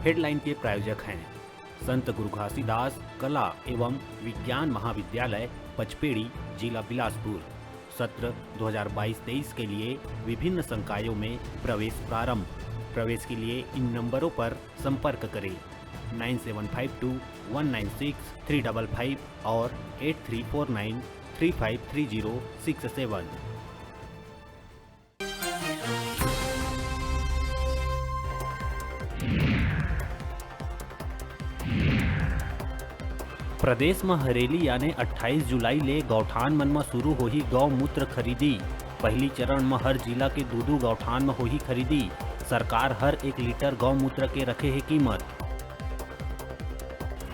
Headline के प्रायोजक हैं संत गुरु घासीदास कला एवं विज्ञान महाविद्यालय पचपेड़ी, जिला बिलासपुर। सत्र 2022-23 के लिए विभिन्न संकायों में प्रवेश प्रारंभ। प्रवेश के लिए इन नंबरों पर संपर्क करें 9752196355 और 8349353067। प्रदेश में हरेली यानी 28 जुलाई ले गौठान मन में शुरू होही गौमूत्र खरीदी। पहली चरण में हर जिला के दो गौठान में होही खरीदी। सरकार हर 1 लीटर गौमूत्र के रखे है कीमत।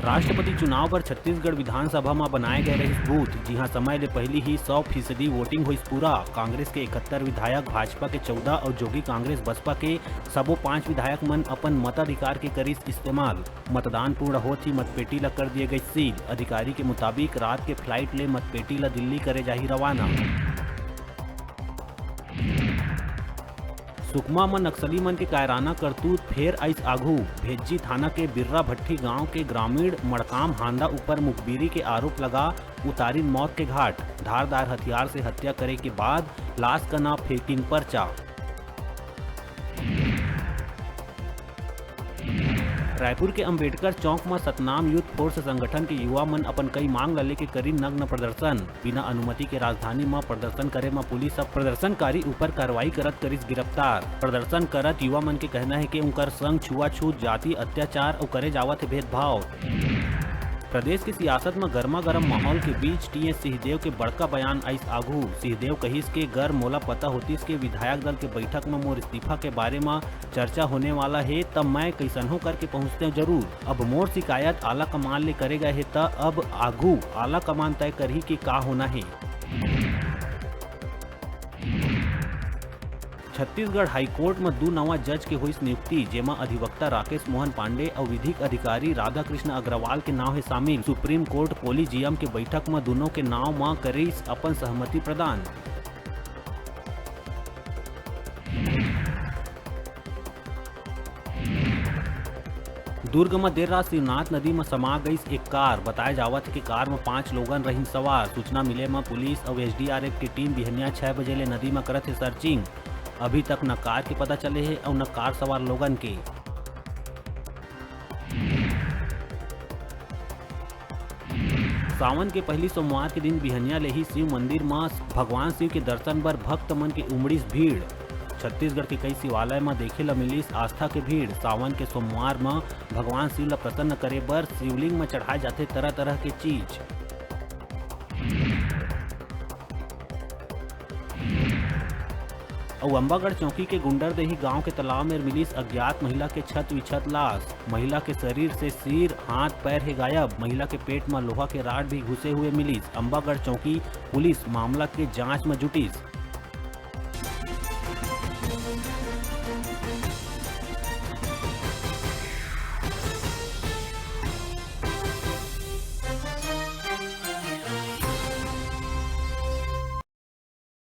राष्ट्रपति चुनाव पर छत्तीसगढ़ विधानसभा में बनाए गए रही बूथ, जिहां समय ले पहली ही 100% वोटिंग हुई पूरा। कांग्रेस के 71 विधायक, भाजपा के 14 और जोगी कांग्रेस बसपा के सबो 5 विधायक मन अपन मताधिकार के करिस इस्तेमाल। मतदान पूर्ण होत ही मतपेटी ला कर दिए गई सील। अधिकारी के मुताबिक रात के फ्लाइट ले मतपेटी ला दिल्ली करे जाही रवाना। सुकमा में नक्सली मन के कायराना करतूत फेर आइस आघू। भेज्जी थाना के बिर्रा भट्टी गांव के ग्रामीण मड़काम हांदा ऊपर मुखबिरी के आरोप लगा उतारिन मौत के घाट। धारदार हथियार से हत्या करे के बाद लाश का नाम फेंकिंग पर्चा। रायपुर के अंबेडकर चौक में सतनाम यूथ फोर्स संगठन के युवा मन अपन कई मांग ला लेके करी नग्न प्रदर्शन। बिना अनुमति के राजधानी में प्रदर्शन करे में पुलिस अब प्रदर्शनकारी ऊपर कार्रवाई करत करिस गिरफ्तार। प्रदर्शन करत युवा मन के कहना है कि उनकर संग छुआछूत, जाति अत्याचार और करे जावत है भेदभाव। प्रदेश की सियासत में गर्मा गर्म माहौल के बीच टीएस सिंहदेव के बड़का बयान आइस आघू। सिंहदेव कहिस के गर मोला पता होतिस के विधायक दल के बैठक में मोर इस्तीफा के बारे में चर्चा होने वाला है, तब मैं कैसनहो करके पहुंचते जरूर। अब मोर शिकायत आला कमान ले करे गए है, त अब आघू आला कमान तय करही कि का होना है। छत्तीसगढ़ हाईकोर्ट में 2 नवा जज के हुई नियुक्ति, जेमा अधिवक्ता राकेश मोहन पांडे और विधिक अधिकारी राधाकृष्ण अग्रवाल के नाव है शामिल। सुप्रीम कोर्ट कोलिजियम के बैठक में दोनों के नाव में करिस अपन सहमति प्रदान। दुर्ग में देर रात शिवनाथ नदी में समा गई एक कार। बताया जावत है कि कार में 5 लोगन रही सवार। सूचना मिले में पुलिस और एसडीआरएफ की टीम बिहनिया 6 बजे ले नदी में करत है सर्चिंग। अभी तक न कार के पता चले है और न कार सवार लोगन के। सावन के पहली सोमवार के दिन बिहनिया ले ही शिव मंदिर में भगवान शिव के दर्शन बर भक्त मन के उमड़ीस भीड़। छत्तीसगढ़ के कई शिवालय में देखे ला मिलिस आस्था के भीड़। सावन के सोमवार में भगवान शिव ला प्रसन्न करे बर शिवलिंग में चढ़ाए जाते तरह तरह के चीज। और अंबागढ़ चौकी के गुंडरदेही गांव के तालाब में मिलिस अज्ञात महिला के छत विछत लाश। महिला के शरीर से सिर, हाथ, पैर है गायब। महिला के पेट में लोहा के राड भी घुसे हुए मिलिस। अंबागढ़ चौकी पुलिस मामला के जांच में जुटिस।